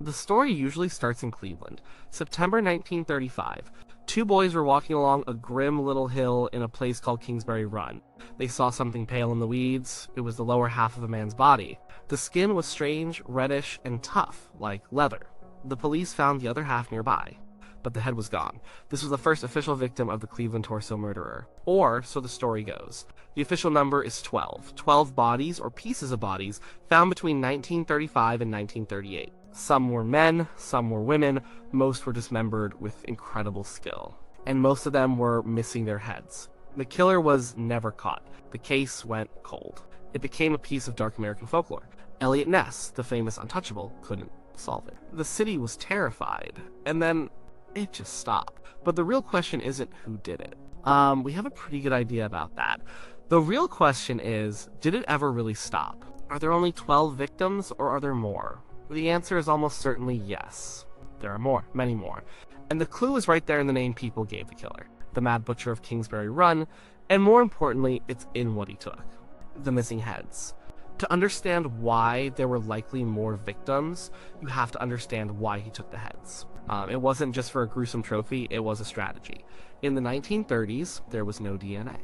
The story usually starts in Cleveland. September 1935. Two boys were walking along a grim little hill in a place called Kingsbury Run. They saw something pale in the weeds. It was the lower half of a man's body. The skin was strange, reddish, and tough, like leather. The police found the other half nearby, but the head was gone. This was the first official victim of the Cleveland torso murderer. Or, so the story goes. The official number is 12. 12 bodies, or pieces of bodies, found between 1935 and 1938. Some were men, some were women, most were dismembered with incredible skill. And most of them were missing their heads. The killer was never caught. The case went cold. It became a piece of dark American folklore. Eliot Ness, the famous untouchable, couldn't solve it. The city was terrified, and then it just stopped. But the real question isn't who did it. We have a pretty good idea about that. The real question is, did it ever really stop? Are there only 12 victims, or are there more? The answer is almost certainly yes. There are more, many more. And the clue is right there in the name people gave the killer. The Mad Butcher of Kingsbury Run, and more importantly, it's in what he took. The missing heads. To understand why there were likely more victims, you have to understand why he took the heads. It wasn't just for a gruesome trophy, it was a strategy. In the 1930s, there was no DNA.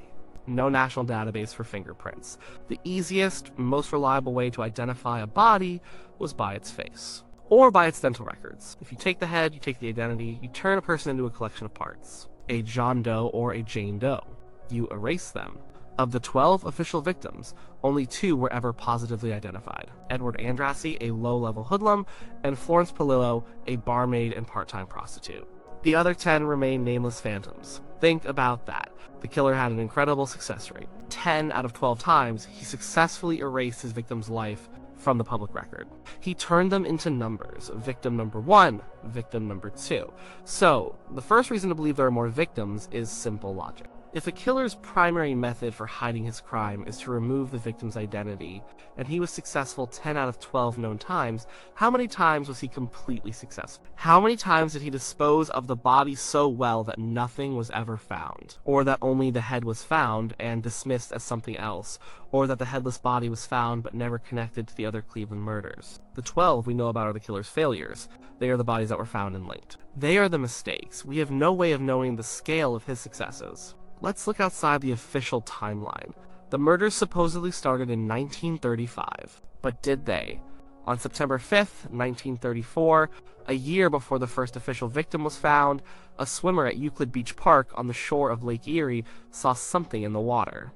No national database for fingerprints. The easiest, most reliable way to identify a body was by its face. Or by its dental records. If you take the head, you take the identity, you turn a person into a collection of parts. A John Doe or a Jane Doe. You erase them. Of the 12 official victims, only 2 were ever positively identified. Edward Andrassy, a low-level hoodlum, and Florence Polillo, a barmaid and part-time prostitute. The other 10 remain nameless phantoms. Think about that. The killer had an incredible success rate. 10 out of 12 times, he successfully erased his victim's life from the public record. He turned them into numbers. Victim number 1, victim number 2. So, the first reason to believe there are more victims is simple logic. If a killer's primary method for hiding his crime is to remove the victim's identity, and he was successful 10 out of 12 known times, how many times was he completely successful? How many times did he dispose of the body so well that nothing was ever found? Or that only the head was found and dismissed as something else? Or that the headless body was found but never connected to the other Cleveland murders? The 12 we know about are the killer's failures. They are the bodies that were found and linked. They are the mistakes. We have no way of knowing the scale of his successes. Let's look outside the official timeline. The murders supposedly started in 1935, but did they? On September 5th, 1934, a year before the first official victim was found, a swimmer at Euclid Beach Park on the shore of Lake Erie saw something in the water.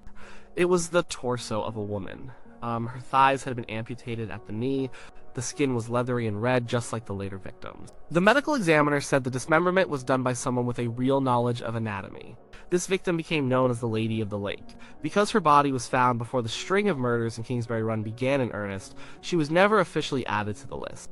It was the torso of a woman. Her thighs had been amputated at the knee. The skin was leathery and red, just like the later victims. The medical examiner said the dismemberment was done by someone with a real knowledge of anatomy. This victim became known as the Lady of the Lake. Because her body was found before the string of murders in Kingsbury Run began in earnest, she was never officially added to the list.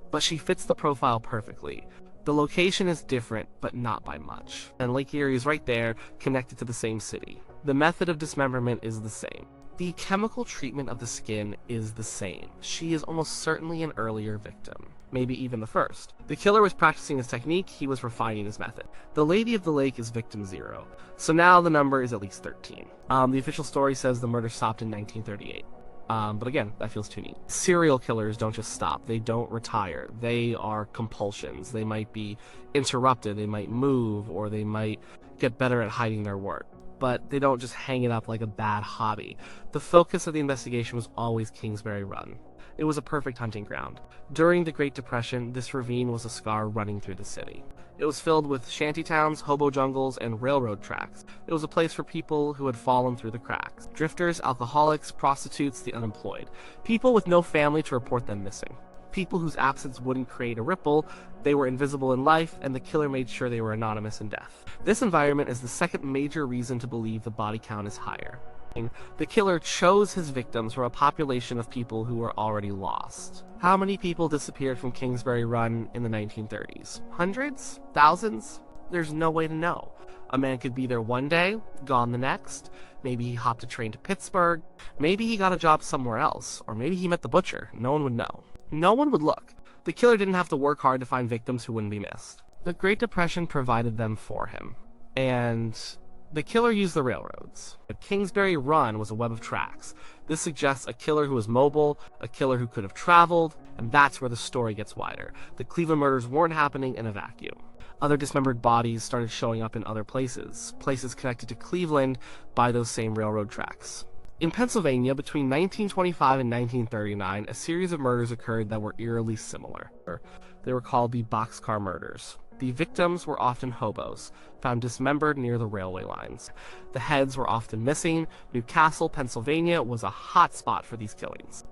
But she fits the profile perfectly. The location is different, but not by much. And Lake Erie is right there, connected to the same city. The method of dismemberment is the same. The chemical treatment of the skin is the same. She is almost certainly an earlier victim, maybe even the first. The killer was practicing his technique, he was refining his method. The Lady of the Lake is victim 0, so now the number is at least 13. The official story says the murder stopped in 1938. But again, that feels too neat. Serial killers don't just stop, they don't retire. They are compulsions. They might be interrupted, they might move, or they might get better at hiding their work. But they don't just hang it up like a bad hobby. The focus of the investigation was always Kingsbury Run. It was a perfect hunting ground. During the Great Depression, this ravine was a scar running through the city. It was filled with shantytowns, hobo jungles, and railroad tracks. It was a place for people who had fallen through the cracks. Drifters, alcoholics, prostitutes, the unemployed. People with no family to report them missing. People whose absence wouldn't create a ripple. They were invisible in life, and the killer made sure they were anonymous in death. This environment is the second major reason to believe the body count is higher. The killer chose his victims from a population of people who were already lost. How many people disappeared from Kingsbury Run in the 1930s? Hundreds? Thousands? There's no way to know. A man could be there one day, gone the next. Maybe he hopped a train to Pittsburgh. Maybe he got a job somewhere else. Or maybe he met the butcher. No one would know. No one would look. The killer didn't have to work hard to find victims who wouldn't be missed. The Great Depression provided them for him. And The killer used the railroads. Kingsbury Run was a web of tracks. This suggests a killer who was mobile, a killer who could have traveled, and that's where the story gets wider. The Cleveland murders weren't happening in a vacuum. Other dismembered bodies started showing up in other places connected to Cleveland by those same railroad tracks. In Pennsylvania, between 1925 and 1939, a series of murders occurred that were eerily similar. They were called the boxcar murders. The victims were often hobos, found dismembered near the railway lines. The heads were often missing. New Castle, Pennsylvania was a hot spot for these killings.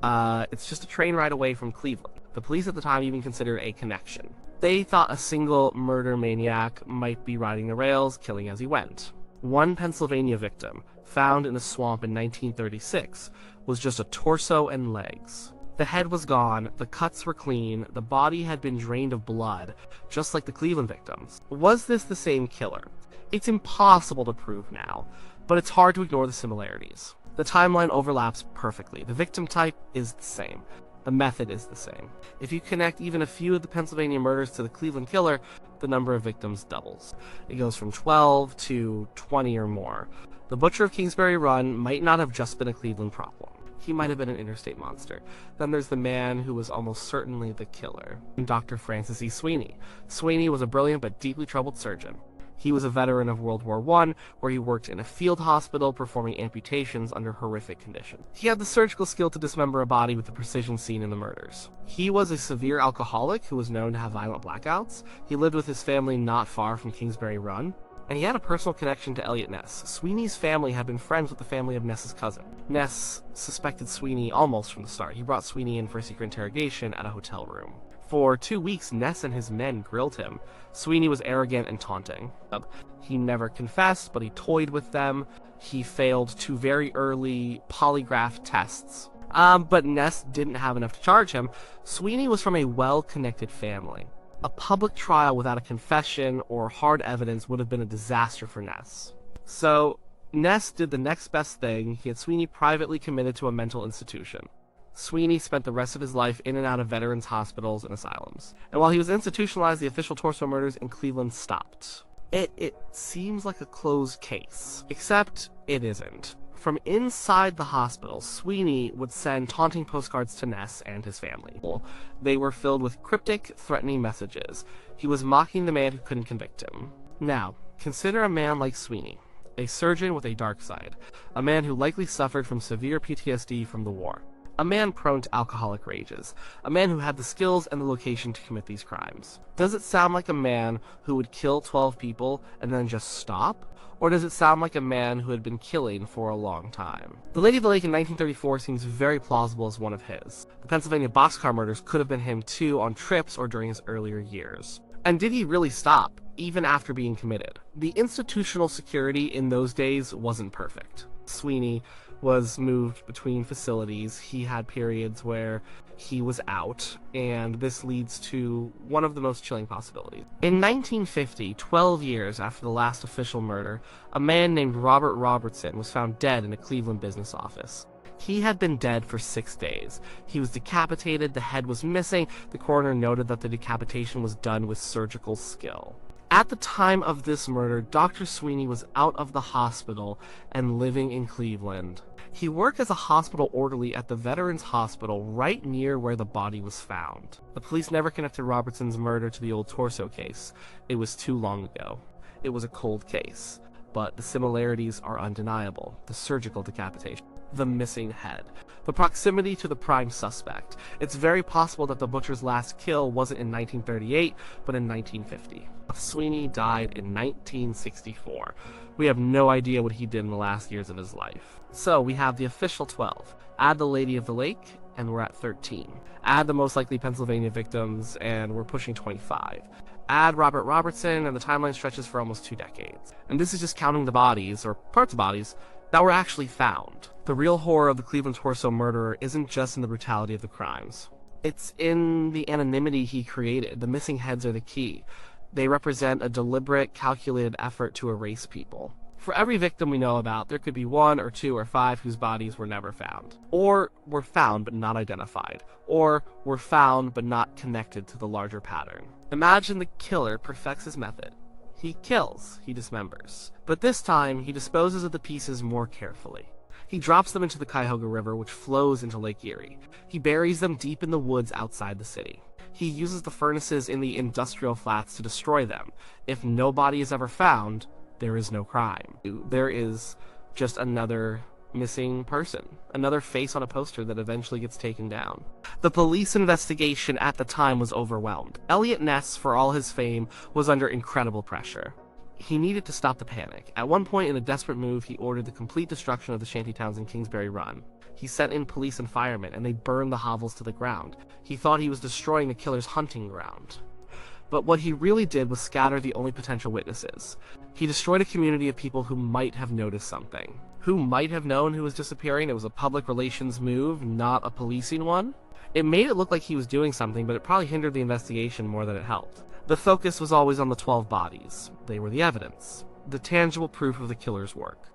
It's just a train ride away from Cleveland. The police at the time even considered a connection. They thought a single murder maniac might be riding the rails, killing as he went. One Pennsylvania victim, found in a swamp in 1936, was just a torso and legs. The head was gone, the cuts were clean, the body had been drained of blood, just like the Cleveland victims. Was this the same killer? It's impossible to prove now, but it's hard to ignore the similarities. The timeline overlaps perfectly. The victim type is the same. The method is the same. If you connect even a few of the Pennsylvania murders to the Cleveland killer, the number of victims doubles. It goes from 12 to 20 or more. The butcher of Kingsbury Run might not have just been a Cleveland problem. He might have been an interstate monster. Then there's the man who was almost certainly the killer, Dr. Francis E. Sweeney. Sweeney was a brilliant but deeply troubled surgeon. He was a veteran of World War I, where he worked in a field hospital performing amputations under horrific conditions. He had the surgical skill to dismember a body with the precision seen in the murders. He was a severe alcoholic who was known to have violent blackouts. He lived with his family not far from Kingsbury Run, and he had a personal connection to Elliot Ness. Sweeney's family had been friends with the family of Ness's cousin. Ness suspected Sweeney almost from the start. He brought Sweeney in for a secret interrogation at a hotel room. For 2 weeks, Ness and his men grilled him. Sweeney was arrogant and taunting. He never confessed, but he toyed with them. He failed 2 very early polygraph tests. But Ness didn't have enough to charge him. Sweeney was from a well-connected family. A public trial without a confession or hard evidence would have been a disaster for Ness. So, Ness did the next best thing. He had Sweeney privately committed to a mental institution. Sweeney spent the rest of his life in and out of veterans' hospitals and asylums. And while he was institutionalized, the official torso murders in Cleveland stopped. It seems like a closed case. Except it isn't. From inside the hospital, Sweeney would send taunting postcards to Ness and his family. They were filled with cryptic, threatening messages. He was mocking the man who couldn't convict him. Now, consider a man like Sweeney, a surgeon with a dark side, a man who likely suffered from severe PTSD from the war, a man prone to alcoholic rages, a man who had the skills and the location to commit these crimes. Does it sound like a man who would kill 12 people and then just stop? Or does it sound like a man who had been killing for a long time? The Lady of the Lake in 1934 seems very plausible as one of his. The Pennsylvania boxcar murders could have been him too, on trips or during his earlier years. And did he really stop, even after being committed? The institutional security in those days wasn't perfect. Sweeney was moved between facilities. He had periods where he was out, and this leads to one of the most chilling possibilities. In 1950, 12 years after the last official murder, a man named Robert Robertson was found dead in a Cleveland business office. He had been dead for 6 days. He was decapitated, the head was missing. The coroner noted that the decapitation was done with surgical skill. At the time of this murder, Dr. Sweeney was out of the hospital and living in Cleveland. He worked as a hospital orderly at the Veterans Hospital right near where the body was found. The police never connected Robertson's murder to the old torso case. It was too long ago. It was a cold case. But the similarities are undeniable. The surgical decapitation, the missing head, the proximity to the prime suspect. It's very possible that the butcher's last kill wasn't in 1938, but in 1950. Sweeney died in 1964. We have no idea what he did in the last years of his life. So we have the official 12. Add the Lady of the Lake, and we're at 13. Add the most likely Pennsylvania victims, and we're pushing 25. Add Robert Robertson, and the timeline stretches for almost 2 decades. And this is just counting the bodies, or parts of bodies, that were actually found. The real horror of the Cleveland torso murderer isn't just in the brutality of the crimes. It's in the anonymity he created. The missing heads are the key. They represent a deliberate, calculated effort to erase people. For every victim we know about, there could be 1 or 2 or 5 whose bodies were never found. Or were found but not identified. Or were found but not connected to the larger pattern. Imagine the killer perfects his method. He kills, he dismembers. But this time, he disposes of the pieces more carefully. He drops them into the Cuyahoga River, which flows into Lake Erie. He buries them deep in the woods outside the city. He uses the furnaces in the industrial flats to destroy them. If no body is ever found, there is no crime. There is just another missing person, another face on a poster that eventually gets taken down. The police investigation at the time was overwhelmed. Elliot Ness, for all his fame, was under incredible pressure. He needed to stop the panic. At one point, in a desperate move, he ordered the complete destruction of the shantytowns in Kingsbury Run. He sent in police and firemen, and they burned the hovels to the ground. He thought he was destroying the killer's hunting ground. But what he really did was scatter the only potential witnesses. He destroyed a community of people who might have noticed something. Who might have known who was disappearing. It was a public relations move, not a policing one. It made it look like he was doing something, but it probably hindered the investigation more than it helped. The focus was always on the 12 bodies. They were the evidence, the tangible proof of the killer's work.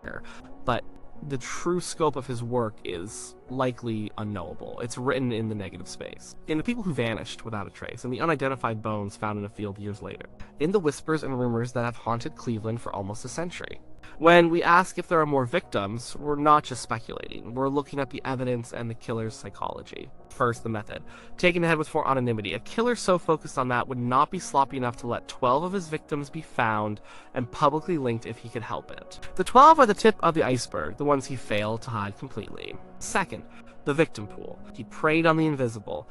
But the true scope of his work is likely unknowable. It's written in the negative space. In the people who vanished without a trace, and the unidentified bones found in a field years later. In the whispers and rumors that have haunted Cleveland for almost a century. When we ask if there are more victims, we're not just speculating. We're looking at the evidence and the killer's psychology. First, the method. Taking the head with for anonymity. A killer so focused on that would not be sloppy enough to let 12 of his victims be found and publicly linked if he could help it. The 12 are the tip of the iceberg, the ones he failed to hide completely. Second, the victim pool. He preyed on the invisible.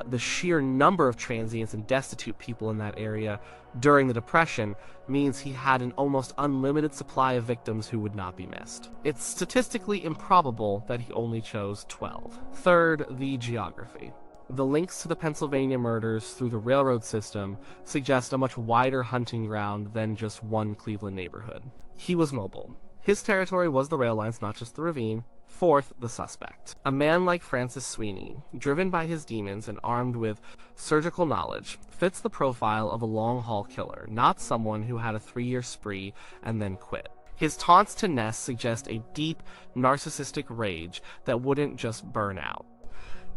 The sheer number of transients and destitute people in that area during the Depression means he had an almost unlimited supply of victims who would not be missed. It's statistically improbable that he only chose 12. Third, the geography. The links to the Pennsylvania murders through the railroad system suggest a much wider hunting ground than just one Cleveland neighborhood. He was mobile. His territory was the rail lines, not just the ravine. Fourth, the suspect. A man like Francis Sweeney, driven by his demons and armed with surgical knowledge, fits the profile of a long-haul killer, not someone who had a 3-year spree and then quit. His taunts to Ness suggest a deep, narcissistic rage that wouldn't just burn out.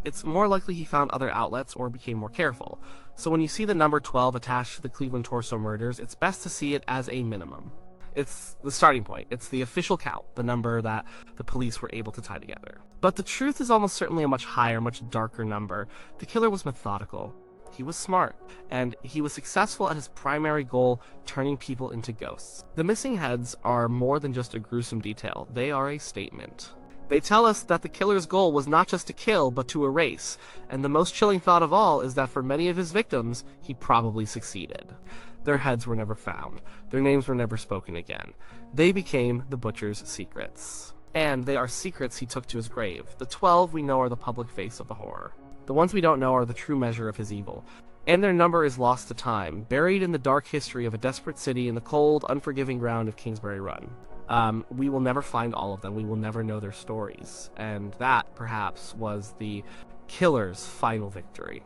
It's more likely he found other outlets or became more careful. So when you see the number 12 attached to the Cleveland Torso murders, it's best to see it as a minimum. It's the starting point. It's the official count, the number that the police were able to tie together. But the truth is almost certainly a much higher, much darker number. The killer was methodical. He was smart, and he was successful at his primary goal, turning people into ghosts. The missing heads are more than just a gruesome detail. They are a statement. They tell us that the killer's goal was not just to kill, but to erase. And the most chilling thought of all is that for many of his victims, he probably succeeded. Their heads were never found. Their names were never spoken again. They became the butcher's secrets. And they are secrets he took to his grave. The 12 we know are the public face of the horror. The ones we don't know are the true measure of his evil. And their number is lost to time, buried in the dark history of a desperate city in the cold, unforgiving ground of Kingsbury Run. We will never find all of them. We will never know their stories. And that, perhaps, was the killer's final victory.